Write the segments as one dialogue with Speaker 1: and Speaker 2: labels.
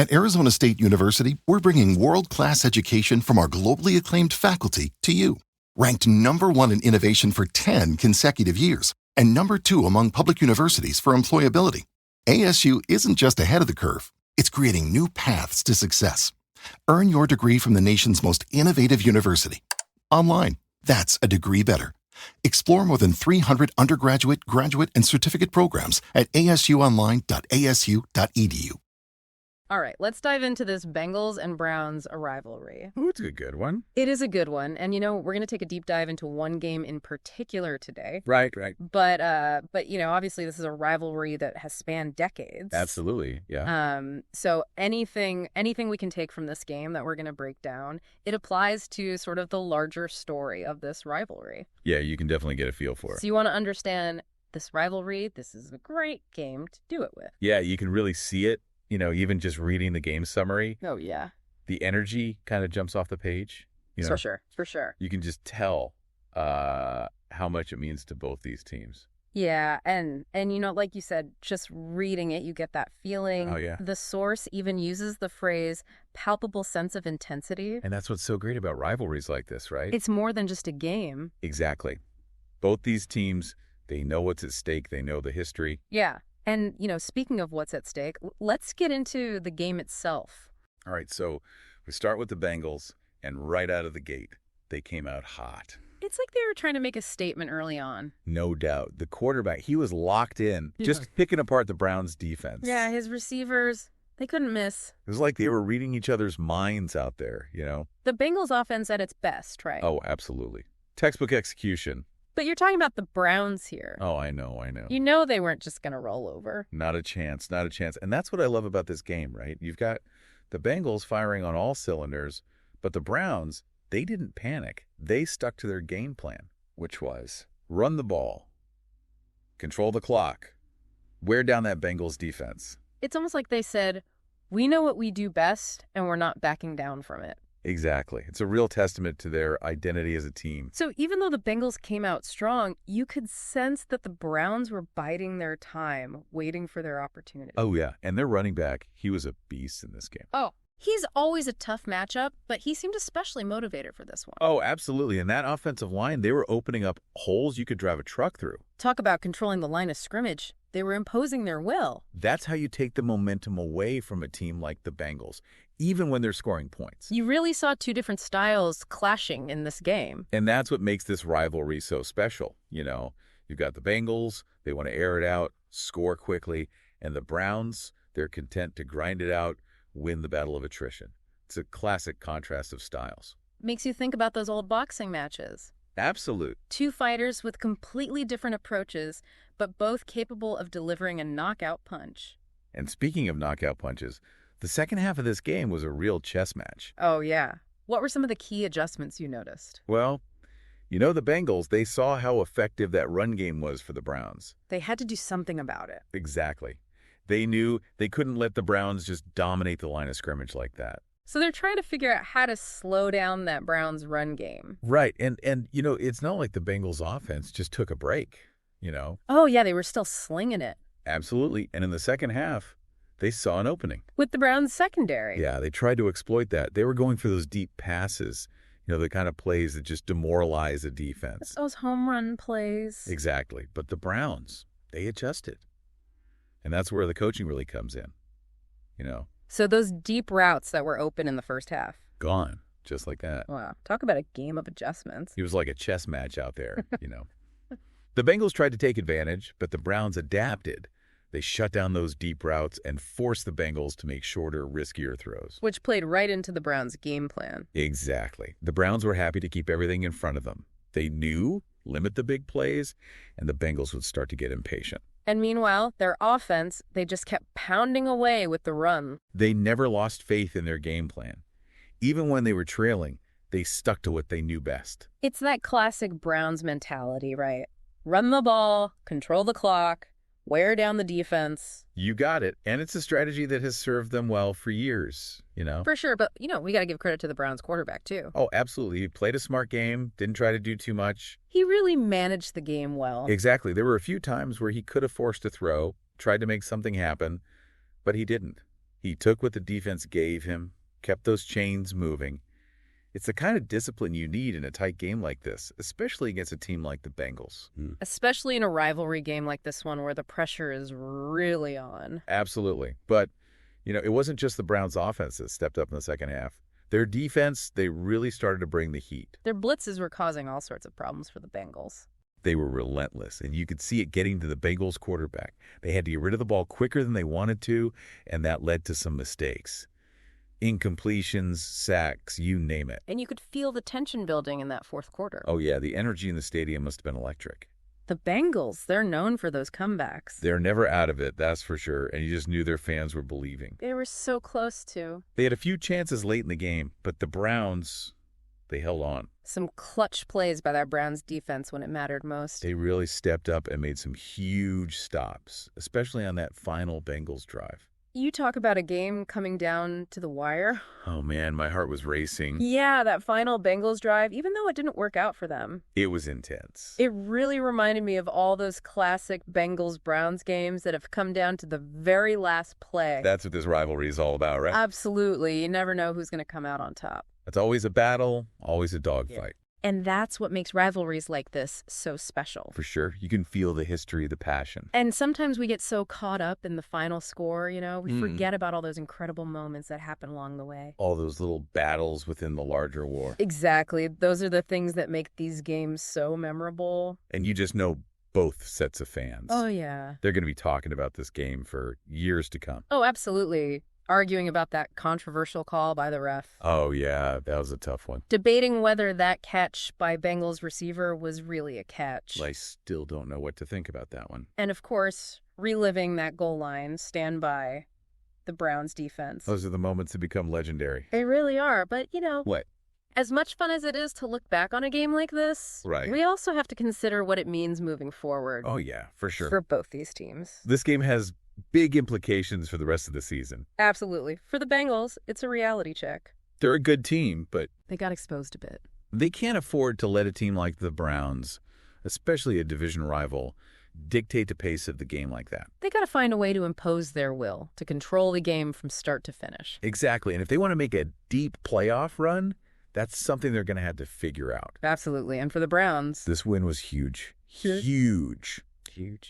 Speaker 1: At Arizona State University, we're bringing world-class education from our globally acclaimed faculty to you. Ranked #1 in innovation for 10 consecutive years and #2 among public universities for employability, ASU isn't just ahead of the curve, it's creating new paths to success. Earn your degree from the nation's most innovative university. Online, that's a degree better. Explore more than 300 undergraduate, graduate, and certificate programs at asuonline.asu.edu.
Speaker 2: All right, let's dive into this Bengals and Browns rivalry.
Speaker 3: Oh, it's a good one.
Speaker 2: It is a good one. And, we're going to take a deep dive into one game in particular today.
Speaker 3: Right.
Speaker 2: But obviously this is a rivalry that has spanned decades.
Speaker 3: Absolutely, yeah.
Speaker 2: So anything we can take from this game that we're going to break down, it applies to sort of the larger story of this rivalry.
Speaker 3: Yeah, you can definitely get a feel for it.
Speaker 2: So you want to understand this rivalry, this is a great game to do it with.
Speaker 3: Yeah, you can really see it. Even just reading the game summary.
Speaker 2: Oh, yeah.
Speaker 3: The energy kind of jumps off the page.
Speaker 2: For sure. You
Speaker 3: can just tell how much it means to both these teams.
Speaker 2: Yeah, and like you said, just reading it, you get that feeling.
Speaker 3: Oh, yeah.
Speaker 2: The source even uses the phrase palpable sense of intensity.
Speaker 3: And that's what's so great about rivalries like this, right?
Speaker 2: It's more than just a game.
Speaker 3: Exactly. Both these teams, they know what's at stake. They know the history.
Speaker 2: Yeah. And, speaking of what's at stake, let's get into the game itself.
Speaker 3: All right, so we start with the Bengals, and right out of the gate, they came out hot.
Speaker 2: It's like they were trying to make a statement early on.
Speaker 3: No doubt. The quarterback, he was locked in, just picking apart the Browns' defense.
Speaker 2: Yeah, his receivers, they couldn't miss.
Speaker 3: It was like they were reading each other's minds out there,
Speaker 2: The Bengals offense at its best, right?
Speaker 3: Oh, absolutely. Textbook execution.
Speaker 2: But you're talking about the Browns here.
Speaker 3: Oh, I know.
Speaker 2: They weren't just going to roll over.
Speaker 3: Not a chance. And that's what I love about this game, right? You've got the Bengals firing on all cylinders, but the Browns, they didn't panic. They stuck to their game plan, which was run the ball, control the clock, wear down that Bengals defense.
Speaker 2: It's almost like they said, we know what we do best, and we're not backing down from it.
Speaker 3: Exactly. It's a real testament to their identity as a team.
Speaker 2: So even though the Bengals came out strong, you could sense that the Browns were biding their time, waiting for their opportunity.
Speaker 3: Oh, yeah. And their running back, he was a beast in this game.
Speaker 2: Oh, he's always a tough matchup, but he seemed especially motivated for this one.
Speaker 3: Oh, absolutely. And that offensive line, they were opening up holes you could drive a truck through.
Speaker 2: Talk about controlling the line of scrimmage. They were imposing their will.
Speaker 3: That's how you take the momentum away from a team like the Bengals, even when they're scoring points.
Speaker 2: You really saw two different styles clashing in this game.
Speaker 3: And that's what makes this rivalry so special. You've got the Bengals, they want to air it out, score quickly, and the Browns, they're content to grind it out, win the battle of attrition. It's a classic contrast of styles.
Speaker 2: Makes you think about those old boxing matches.
Speaker 3: Absolute.
Speaker 2: Two fighters with completely different approaches, but both capable of delivering a knockout punch.
Speaker 3: And speaking of knockout punches, the second half of this game was a real chess match.
Speaker 2: Oh, yeah. What were some of the key adjustments you noticed?
Speaker 3: Well, the Bengals, they saw how effective that run game was for the Browns.
Speaker 2: They had to do something about it.
Speaker 3: Exactly. They knew they couldn't let the Browns just dominate the line of scrimmage like that.
Speaker 2: So they're trying to figure out how to slow down that Browns run game.
Speaker 3: Right. And it's not like the Bengals offense just took a break,
Speaker 2: Oh, yeah, they were still slinging it.
Speaker 3: Absolutely. And in the second half, they saw an opening.
Speaker 2: With the Browns secondary.
Speaker 3: Yeah, they tried to exploit that. They were going for those deep passes, the kind of plays that just demoralize the defense.
Speaker 2: Those home run plays.
Speaker 3: Exactly. But the Browns, they adjusted. And that's where the coaching really comes in,
Speaker 2: So those deep routes that were open in the first half.
Speaker 3: Gone, just like that.
Speaker 2: Wow. Talk about a game of adjustments.
Speaker 3: It was like a chess match out there, The Bengals tried to take advantage, but the Browns adapted. They shut down those deep routes and forced the Bengals to make shorter, riskier throws.
Speaker 2: Which played right into the Browns' game plan.
Speaker 3: Exactly. The Browns were happy to keep everything in front of them. They knew, limit the big plays, and the Bengals would start to get impatient.
Speaker 2: And meanwhile, their offense, they just kept pounding away with the run.
Speaker 3: They never lost faith in their game plan. Even when they were trailing, they stuck to what they knew best.
Speaker 2: It's that classic Browns mentality, right? Run the ball, control the clock, wear down the defense.
Speaker 3: You got it. And it's a strategy that has served them well for years,
Speaker 2: For sure. But, we got to give credit to the Browns quarterback, too.
Speaker 3: Oh, absolutely. He played a smart game, didn't try to do too much.
Speaker 2: He really managed the game well.
Speaker 3: Exactly. There were a few times where he could have forced a throw, tried to make something happen, but he didn't. He took what the defense gave him, kept those chains moving. It's the kind of discipline you need in a tight game like this, especially against a team like the Bengals.
Speaker 2: Especially in a rivalry game like this one where the pressure is really on.
Speaker 3: Absolutely. But, it wasn't just the Browns' offense that stepped up in the second half. Their defense, they really started to bring the heat.
Speaker 2: Their blitzes were causing all sorts of problems for the Bengals.
Speaker 3: They were relentless, and you could see it getting to the Bengals quarterback. They had to get rid of the ball quicker than they wanted to, and that led to some mistakes. Incompletions, sacks, you name it.
Speaker 2: And you could feel the tension building in that fourth quarter.
Speaker 3: Oh, yeah, the energy in the stadium must have been electric.
Speaker 2: The Bengals, they're known for those comebacks.
Speaker 3: They're never out of it, that's for sure, and you just knew their fans were believing.
Speaker 2: They were so close to.
Speaker 3: They had a few chances late in the game, but the Browns, they held on.
Speaker 2: Some clutch plays by that Browns defense when it mattered most.
Speaker 3: They really stepped up and made some huge stops, especially on that final Bengals drive.
Speaker 2: You talk about a game coming down to the wire.
Speaker 3: Oh, man, my heart was racing.
Speaker 2: Yeah, that final Bengals drive, even though it didn't work out for them.
Speaker 3: It was intense.
Speaker 2: It really reminded me of all those classic Bengals-Browns games that have come down to the very last play.
Speaker 3: That's what this rivalry is all about, right?
Speaker 2: Absolutely. You never know who's going to come out on top.
Speaker 3: It's always a battle, always a dogfight.
Speaker 2: Yeah. And that's what makes rivalries like this so special.
Speaker 3: For sure. You can feel the history, the passion.
Speaker 2: And sometimes we get so caught up in the final score, we forget about all those incredible moments that happen along the way.
Speaker 3: All those little battles within the larger war.
Speaker 2: Exactly. Those are the things that make these games so memorable.
Speaker 3: And you just know both sets of fans.
Speaker 2: Oh, yeah.
Speaker 3: They're going to be talking about this game for years to come.
Speaker 2: Oh, absolutely. Arguing about that controversial call by the ref.
Speaker 3: Oh, yeah, that was a tough one.
Speaker 2: Debating whether that catch by Bengals receiver was really a catch.
Speaker 3: I still don't know what to think about that one.
Speaker 2: And of course, reliving that goal line, stand by the Browns defense.
Speaker 3: Those are the moments that become legendary.
Speaker 2: They really are, but
Speaker 3: What?
Speaker 2: As much fun as it is to look back on a game like this,
Speaker 3: right,
Speaker 2: we also have to consider what it means moving forward.
Speaker 3: Oh, yeah, for sure.
Speaker 2: For both these teams.
Speaker 3: This game has big implications for the rest of the season.
Speaker 2: Absolutely. For the Bengals, it's a reality check.
Speaker 3: They're a good team, but
Speaker 2: they got exposed a bit.
Speaker 3: They can't afford to let a team like the Browns, especially a division rival, dictate the pace of the game like that.
Speaker 2: They got to find a way to impose their will, to control the game from start to finish.
Speaker 3: Exactly. And if they want to make a deep playoff run, that's something they're going to have to figure out.
Speaker 2: Absolutely. And for the Browns,
Speaker 3: this win was huge. Huge.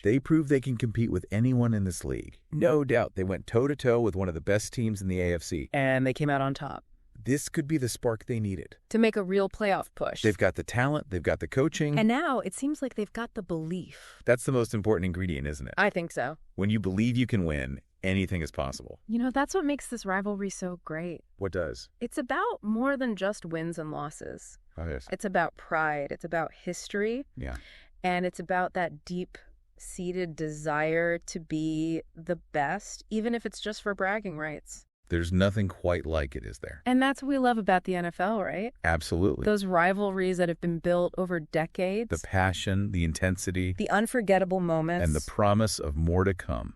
Speaker 3: They proved they can compete with anyone in this league. No doubt. They went toe-to-toe with one of the best teams in the AFC.
Speaker 2: And they came out on top.
Speaker 3: This could be the spark they needed.
Speaker 2: To make a real playoff push.
Speaker 3: They've got the talent. They've got the coaching.
Speaker 2: And now it seems like they've got the belief.
Speaker 3: That's the most important ingredient, isn't it?
Speaker 2: I think so.
Speaker 3: When you believe you can win, anything is possible.
Speaker 2: That's what makes this rivalry so great.
Speaker 3: What does?
Speaker 2: It's about more than just wins and losses.
Speaker 3: Oh, yes.
Speaker 2: It's about pride. It's about history.
Speaker 3: Yeah.
Speaker 2: And it's about that deep-seated desire to be the best, even if it's just for bragging rights.
Speaker 3: There's nothing quite like it, is there?
Speaker 2: And that's what we love about the NFL, right?
Speaker 3: Absolutely.
Speaker 2: Those rivalries that have been built over decades.
Speaker 3: The passion, the intensity.
Speaker 2: The unforgettable moments.
Speaker 3: And the promise of more to come.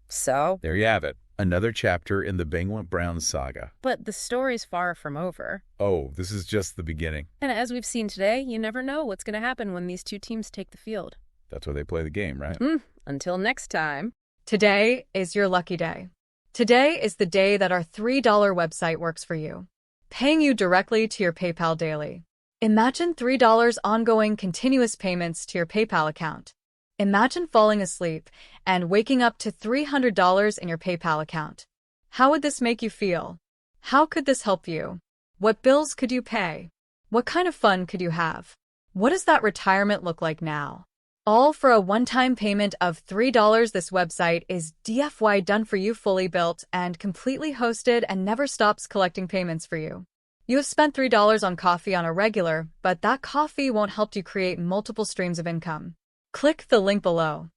Speaker 2: So?
Speaker 3: There you have it. Another chapter in the Bengals Browns saga.
Speaker 2: But the story's far from over.
Speaker 3: Oh, this is just the beginning.
Speaker 2: And as we've seen today, you never know what's going to happen when these two teams take the field.
Speaker 3: That's why they play the game, right?
Speaker 2: Until next time.
Speaker 4: Today is your lucky day. Today is the day that our $3 website works for you, paying you directly to your PayPal daily. Imagine $3 ongoing continuous payments to your PayPal account. Imagine falling asleep and waking up to $300 in your PayPal account. How would this make you feel? How could this help you? What bills could you pay? What kind of fun could you have? What does that retirement look like now? All for a one-time payment of $3. This website is DFY done for you, fully built and completely hosted, and never stops collecting payments for you. You have spent $3 on coffee on a regular, but that coffee won't help you create multiple streams of income. Click the link below.